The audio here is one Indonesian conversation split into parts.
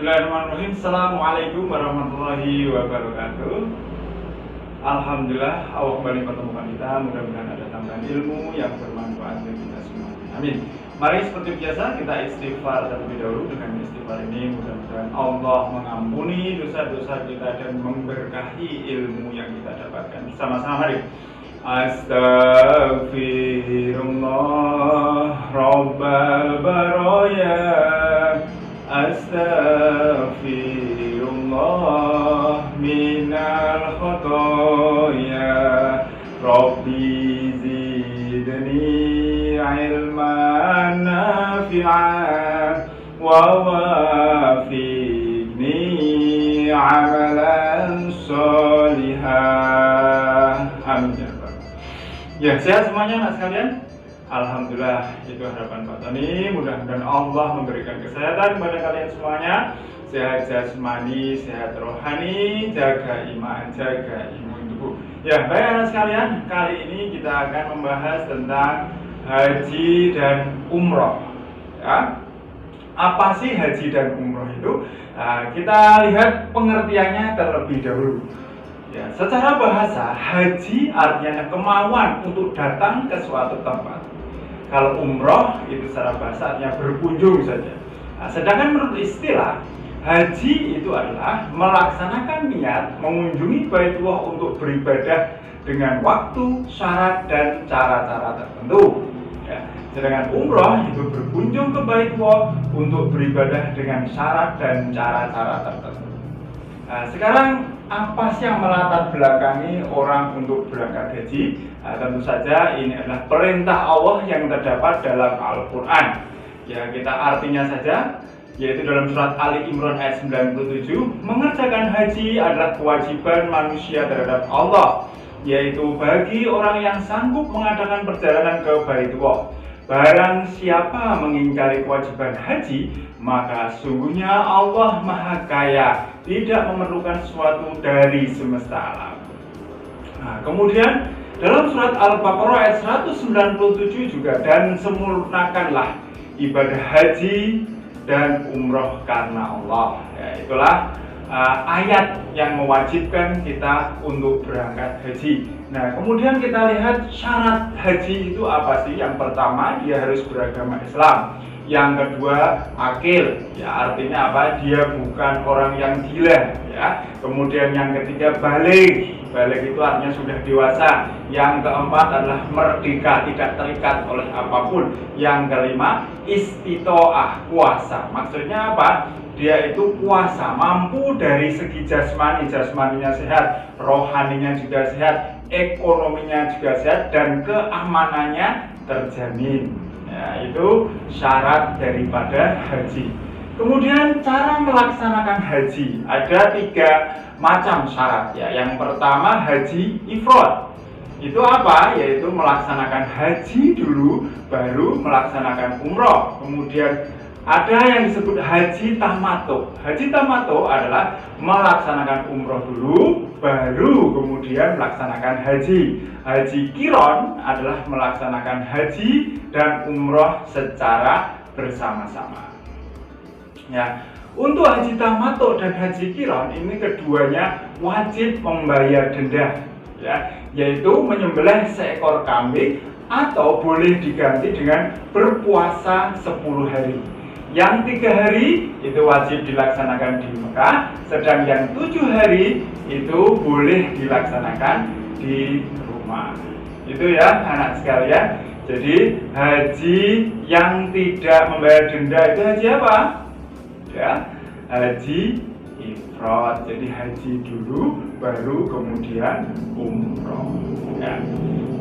Bismillahirrahmanirrahim. Assalamualaikum warahmatullahi wabarakatuh. Alhamdulillah Allah kembali pertemukan kita. Mudah-mudahan ada tambahan ilmu yang bermanfaat bagi kita semua. Amin. Mari seperti biasa kita istighfar terlebih dahulu. Dengan istighfar ini mudah-mudahan Allah mengampuni dosa-dosa kita dan memberkahi ilmu yang kita dapatkan. Sama-sama mari. Astaghfirullah Rabbal baraya, Astaghfirullah minal khotoya, Rabbi zidni ilman nafi'an wa wafiqni amalan sholihah. Amin. Ya, sehat semuanya anak sekalian. Alhamdulillah, itu harapan Pak Tony. Mudah-mudahan Allah memberikan kesehatan kepada kalian semuanya. Sehat jasmani, sehat rohani, jaga iman, jaga imun tubuh. Ya, baik anak sekalian, kali ini kita akan membahas tentang haji dan umroh. Ya, apa sih haji dan umroh itu? Nah, kita lihat pengertiannya terlebih dahulu. Ya, secara bahasa, haji artinya kemauan untuk datang ke suatu tempat. Kalau umroh itu secara bahasa artinya berkunjung saja. Nah, sedangkan menurut istilah, haji itu adalah melaksanakan niat mengunjungi Baitullah untuk beribadah dengan waktu, syarat, dan cara-cara tertentu. Ya, sedangkan umroh itu berkunjung ke Baitullah untuk beribadah dengan syarat dan cara-cara tertentu. Nah, sekarang apa sih yang melatar belakangi orang untuk berangkat haji? Nah, tentu saja ini adalah perintah Allah yang terdapat dalam Al-Quran. Ya, kita artinya saja, yaitu dalam surat Ali Imran ayat 97, mengerjakan haji adalah kewajiban manusia terhadap Allah, yaitu bagi orang yang sanggup mengadakan perjalanan ke Baitullah. Barang siapa mengingkari kewajiban haji, maka sungguhnya Allah Maha Kaya, tidak memerlukan sesuatu dari semesta alam. Nah, kemudian dalam surat Al-Baqarah ayat 197 juga, dan sempurnakanlah ibadah haji dan umroh karena Allah. Ya, itulah ayat yang mewajibkan kita untuk berangkat haji. Nah, kemudian kita lihat syarat haji itu apa sih? Yang pertama, dia harus beragama Islam. Yang kedua, akil, ya artinya apa? Dia bukan orang yang gila, ya. Kemudian yang ketiga, baligh. Baligh itu artinya sudah dewasa. Yang keempat adalah merdeka, tidak terikat oleh apapun. Yang kelima, istitoah, kuasa. Maksudnya apa? Dia itu kuasa, mampu dari segi jasmani, jasmaninya sehat, rohaninya juga sehat, ekonominya juga sehat, dan keamanannya terjamin. Ya, itu syarat daripada haji. Kemudian cara melaksanakan haji ada 3 macam syarat, ya. Yang pertama, haji ifrad. Itu apa? Yaitu melaksanakan haji dulu baru melaksanakan umroh. Kemudian ada yang disebut haji tamattu. Haji tamattu adalah melaksanakan umroh dulu, baru kemudian melaksanakan haji. Haji qiron adalah melaksanakan haji dan umroh secara bersama-sama. Ya, untuk haji tamattu dan haji qiron ini keduanya wajib membayar denda, ya, yaitu menyembelih seekor kambing atau boleh diganti dengan berpuasa 10 hari. Yang 3 hari itu wajib dilaksanakan di Mekah, sedang yang 7 hari itu boleh dilaksanakan di rumah. Itu ya anak sekalian. Jadi haji yang tidak membayar denda itu haji apa? Ya, haji ifrad. Jadi haji dulu baru kemudian umroh. Ya.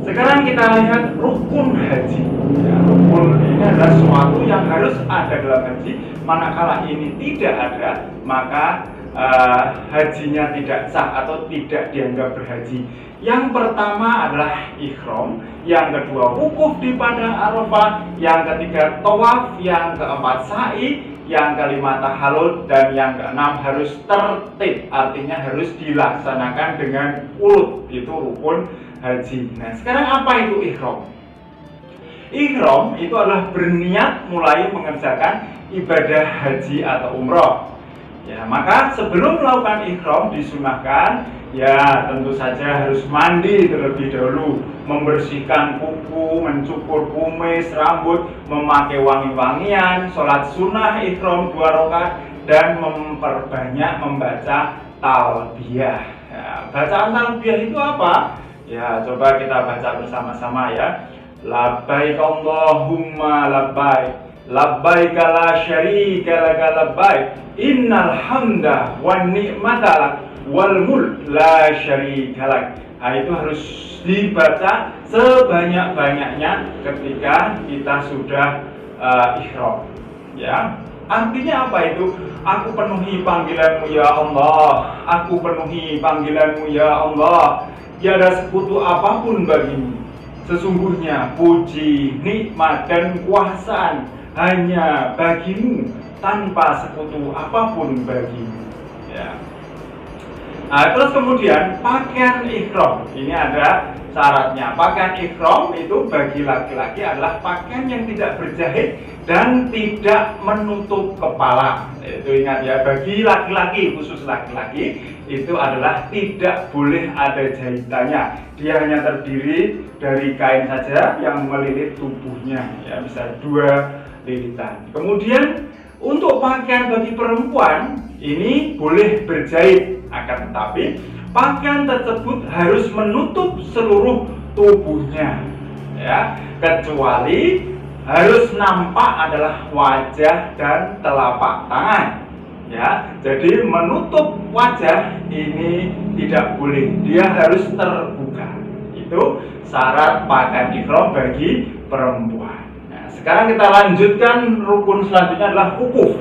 Sekarang kita lihat rukun haji. Ya, rukun ini adalah sesuatu yang harus ada dalam haji. Manakala ini tidak ada, maka hajinya tidak sah atau tidak dianggap berhaji. Yang pertama adalah ihram, yang kedua wukuf di padang Arafah, yang ketiga tawaf, yang keempat sa'i, yang kelima tahallul, dan yang keenam harus tertib, artinya harus dilaksanakan dengan urut. Itu rukun haji. Nah, sekarang apa itu ihram? Ihram itu adalah berniat mulai mengerjakan ibadah haji atau umroh. Ya, maka sebelum melakukan ihram disunahkan ya tentu saja harus mandi terlebih dahulu, membersihkan kuku, mencukur kumis, rambut, memakai wangi-wangian, sholat sunnah ihram 2 rakaat dan memperbanyak membaca talbiyah. Ya, bacaan talbiyah itu apa? Ya, coba kita baca bersama-sama ya. Labbaik Allahumma labbaik. Labbaik la syarika laka labbaik. Innal hamda wan ni'mata lak wal mulk la syarika lak. Nah, itu harus dibaca sebanyak-banyaknya ketika kita sudah ihram. Ya. Artinya apa itu? Aku penuhi panggilanmu ya Allah. Aku penuhi panggilanmu ya Allah. Tiada sekutu apapun bagimu. Sesungguhnya puji, nikmat dan kekuasaan hanya bagimu tanpa sekutu apapun bagimu. Ya. Nah, terus kemudian pakaian ihram ini ada syaratnya. Pakaian ihram itu bagi laki-laki adalah pakaian yang tidak berjahit dan tidak menutup kepala. Itu ingat ya, bagi laki-laki, khusus laki-laki itu adalah tidak boleh ada jahitannya. Dia hanya terdiri dari kain saja yang melilit tubuhnya, ya bisa 2 lilitan. Kemudian untuk pakaian bagi perempuan ini boleh berjahit, akan tetapi pakaian tersebut harus menutup seluruh tubuhnya, ya, kecuali harus nampak adalah wajah dan telapak tangan, ya. Jadi menutup wajah ini tidak boleh, dia harus terbuka. Itu syarat pakaian ihram bagi perempuan. Nah, sekarang kita lanjutkan rukun selanjutnya adalah wukuf.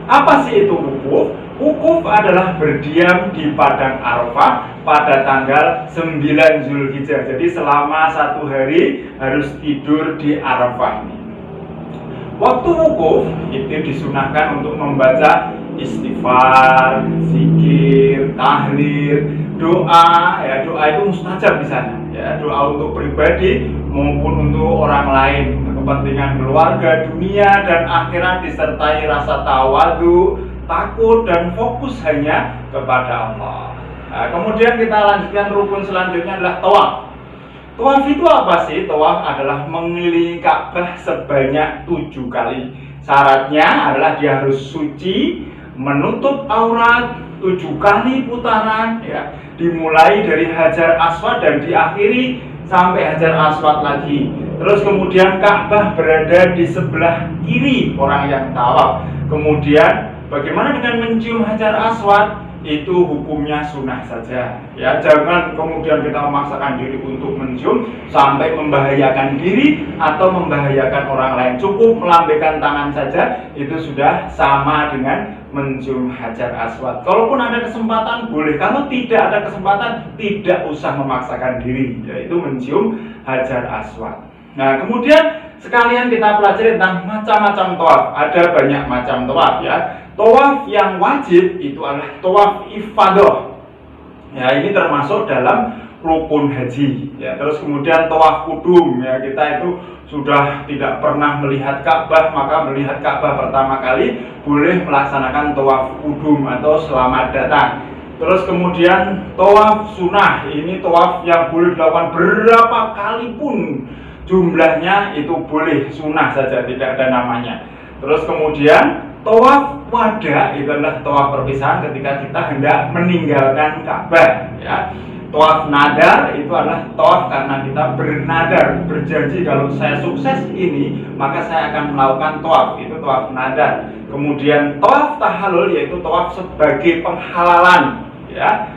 Apa sih itu wukuf? Wukuf adalah berdiam di padang Arafah pada tanggal 9 Zulhijjah. Jadi selama 1 hari harus tidur di Arafah ini. Waktu wukuf itu disunahkan untuk membaca istighfar, zikir, tahlil, doa. Ya, doa itu mustajab di sana. Ya, doa untuk pribadi maupun untuk orang lain, kepentingan keluarga, dunia dan akhirat disertai rasa tawadhu, takut dan fokus hanya kepada Allah. Nah, kemudian kita lanjutkan rukun selanjutnya adalah tawaf. Tawaf itu apa sih? Tawaf adalah mengelilingi Ka'bah sebanyak 7 kali. Syaratnya adalah dia harus suci, menutup aurat 7 kali putaran, ya. Dimulai dari Hajar Aswad dan diakhiri sampai Hajar Aswad lagi. Terus kemudian Ka'bah berada di sebelah kiri orang yang tawaf. Kemudian bagaimana dengan mencium Hajar Aswad? Itu hukumnya sunnah saja, ya. Jangan kemudian kita memaksakan diri untuk mencium sampai membahayakan diri atau membahayakan orang lain. Cukup melambaikan tangan saja, itu sudah sama dengan mencium Hajar Aswad. Kalaupun ada kesempatan boleh, kalau tidak ada kesempatan tidak usah memaksakan diri, yaitu mencium Hajar Aswad. Nah, kemudian sekalian kita pelajari tentang macam-macam tawaf. Ada banyak macam tawaf, ya. Tawaf yang wajib itu adalah tawaf ifadah. Ya, ini termasuk dalam rukun haji. Ya, terus kemudian tawaf kudum. Ya, kita itu sudah tidak pernah melihat Ka'bah, maka melihat Ka'bah pertama kali boleh melaksanakan tawaf kudum atau selamat datang. Terus kemudian tawaf sunnah. Ini tawaf yang boleh dilakukan berapa kali pun jumlahnya, itu boleh, sunnah saja, tidak ada namanya. Terus kemudian tawaf wada itu adalah tawaf perpisahan ketika kita hendak meninggalkan Ka'bah, ya. Tawaf nadar itu adalah tawaf karena kita bernadar, berjanji kalau saya sukses ini maka saya akan melakukan tawaf, itu tawaf nadar. Kemudian tawaf tahallul yaitu tawaf sebagai penghalalan, ya,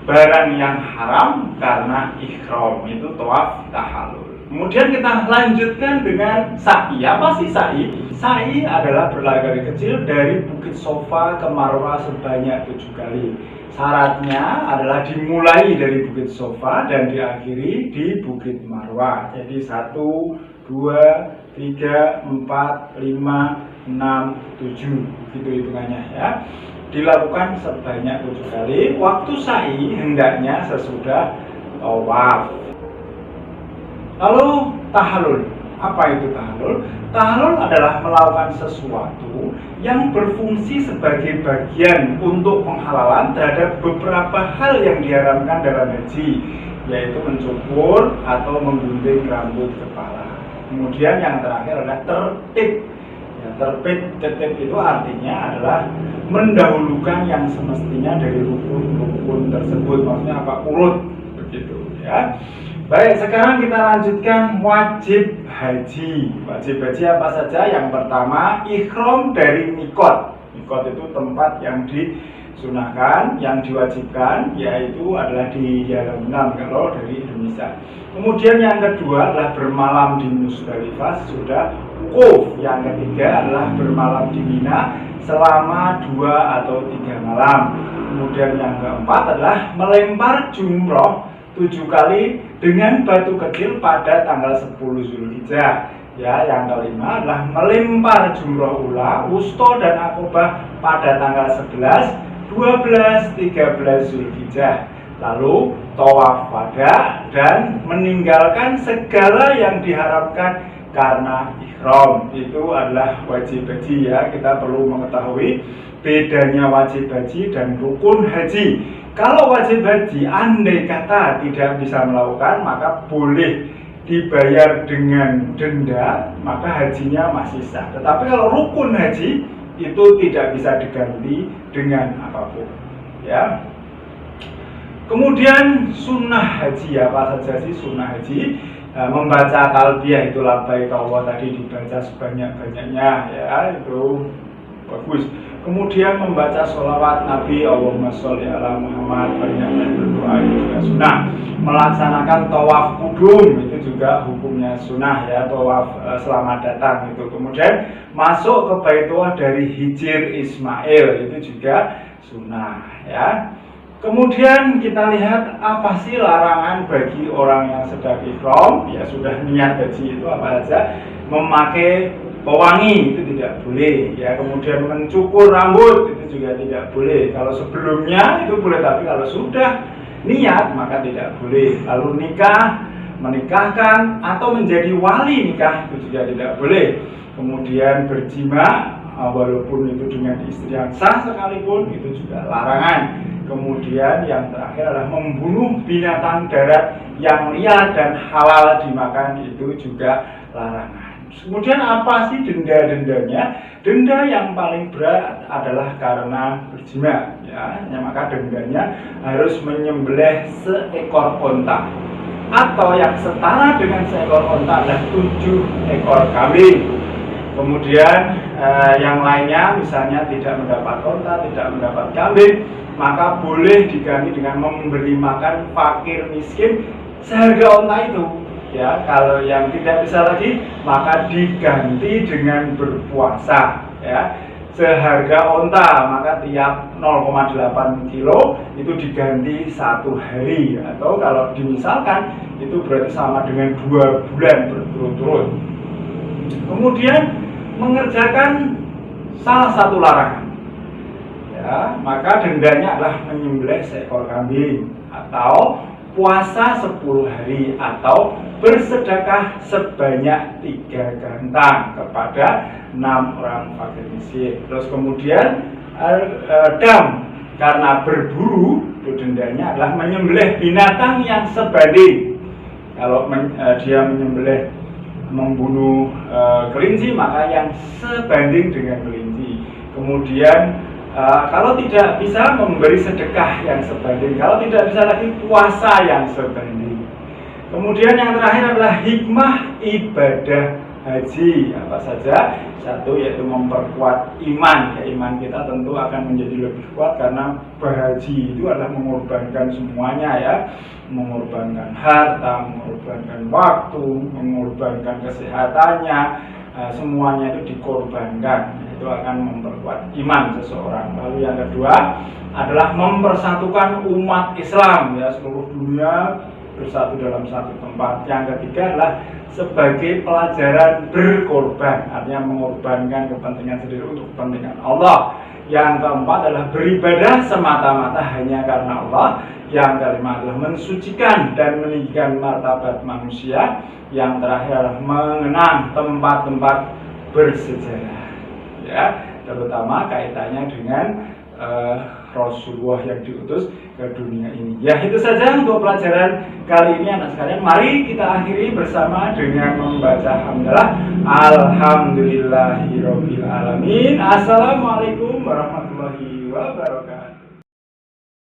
barang yang haram karena ihram, itu tawaf tahallul. Kemudian kita lanjutkan dengan sa'i. Apa sih sa'i? Sa'i adalah berlari dari kecil dari Bukit Sofa ke Marwah sebanyak 7 kali. Syaratnya adalah dimulai dari Bukit Sofa dan diakhiri di Bukit Marwah. Jadi 1, 2, 3, 4, 5, 6, 7, gitu hitungannya, ya. Dilakukan sebanyak 7 kali. Waktu sa'i hendaknya sesudah tawaf. Lalu tahallul. Apa itu tahallul? Tahallul adalah melakukan sesuatu yang berfungsi sebagai bagian untuk penghalalan terhadap beberapa hal yang diharamkan dalam haji, yaitu mencukur atau menggunting rambut kepala. Kemudian yang terakhir adalah tertib. Ya, tertib itu artinya adalah mendahulukan yang semestinya dari rukun-rukun tersebut. Maksudnya apa? Urut begitu ya. Baik, sekarang kita lanjutkan wajib haji. Wajib haji apa saja? Yang pertama, ihram dari mikot. Mikot itu tempat yang disunahkan, yang diwajibkan, yaitu adalah di Yalamlam kalau dari Indonesia. Kemudian yang kedua adalah bermalam di Musdalifah sudah wukuf. Yang ketiga adalah bermalam di Mina selama 2 atau 3 malam. Kemudian yang keempat adalah melempar jumroh 7 kali dengan batu kecil pada tanggal 10 Zulhijjah. Ya, yang kelima adalah melempar jumroh ula, wusto dan akobah pada tanggal 11, 12, 13 Zulhijjah. Lalu tawaf wada dan meninggalkan segala yang diharamkan karena ihram. Itu adalah wajib haji ya. Kita perlu mengetahui bedanya wajib haji dan rukun haji. Kalau wajib haji, andai kata tidak bisa melakukan, maka boleh dibayar dengan denda, maka hajinya masih sah. Tetapi kalau rukun haji, itu tidak bisa diganti dengan apapun. Ya. Kemudian sunnah haji, apa saja sih sunnah haji? Membaca talbiyah itu labbaik Allah tadi dibaca sebanyak-banyaknya, ya itu bagus. Kemudian membaca sholawat Nabi Allahumma sholli ala Muhammad, banyak berdoa itu juga sunnah. Melaksanakan tawaf kudum itu juga hukumnya sunnah ya, tawaf selamat datang itu. Kemudian masuk ke Baitullah dari Hijir Ismail itu juga sunnah ya. Kemudian kita lihat apa sih larangan bagi orang yang sedang ihram, ya sudah niat haji itu apa saja. Memakai pewangi itu tidak boleh ya, kemudian mencukur rambut itu juga tidak boleh. Kalau sebelumnya itu boleh, tapi kalau sudah niat maka tidak boleh. Lalu nikah, menikahkan atau menjadi wali nikah itu juga tidak boleh. Kemudian berjima walaupun itu dengan istri yang sah sekalipun itu juga larangan. Kemudian yang terakhir adalah membunuh binatang darat yang liar dan halal dimakan itu juga larangan. Kemudian apa sih denda-dendanya? Denda yang paling berat adalah karena berjima ya, maka dendanya harus menyembelih seekor onta, atau yang setara dengan seekor onta adalah 7 ekor kambing. Kemudian yang lainnya misalnya tidak mendapat onta, tidak mendapat kambing, maka boleh diganti dengan memberi makan fakir miskin seharga onta itu. Ya, kalau yang tidak bisa lagi maka diganti dengan berpuasa ya. Seharga onta maka tiap 0,8 kilo itu diganti 1 hari, atau kalau dimisalkan itu berarti sama dengan 2 bulan berturut-turut. Kemudian mengerjakan salah satu larangan ya, maka dendanya adalah menyembelih seekor kambing, atau puasa 10 hari, atau bersedekah sebanyak 3 gantang kepada 6 orang fakir miskin. Terus kemudian dam, karena berburu itu dendanya adalah menyembelih binatang yang sebanding. Kalau dia menyembelih membunuh kelinci, maka yang sebanding dengan kelinci. Kemudian kalau tidak bisa memberi sedekah yang sebanding, kalau tidak bisa lagi puasa yang sebanding. Kemudian yang terakhir adalah hikmah ibadah haji, apa saja? Satu, yaitu memperkuat iman ya, iman kita tentu akan menjadi lebih kuat karena berhaji itu adalah mengorbankan semuanya ya, mengorbankan harta, mengorbankan waktu, mengorbankan kesehatannya, semuanya itu dikorbankan. Itu akan memperkuat iman seseorang. Lalu yang kedua adalah mempersatukan umat Islam ya, seluruh dunia bersatu dalam satu tempat. Yang ketiga adalah sebagai pelajaran berkorban, artinya mengorbankan kepentingan sendiri untuk kepentingan Allah. Yang keempat adalah beribadah semata-mata hanya karena Allah. Yang kelima adalah mensucikan dan meninggikan martabat manusia. Yang terakhir adalah mengenang tempat-tempat bersejarah, ya, terutama kaitannya dengan Rasulullah yang diutus ke dunia ini. Ya, itu saja untuk pelajaran kali ini anak sekalian. Mari kita akhiri bersama dengan membaca hamdalah. Alhamdulillahirabbil alamin. Assalamualaikum warahmatullahi wabarakatuh.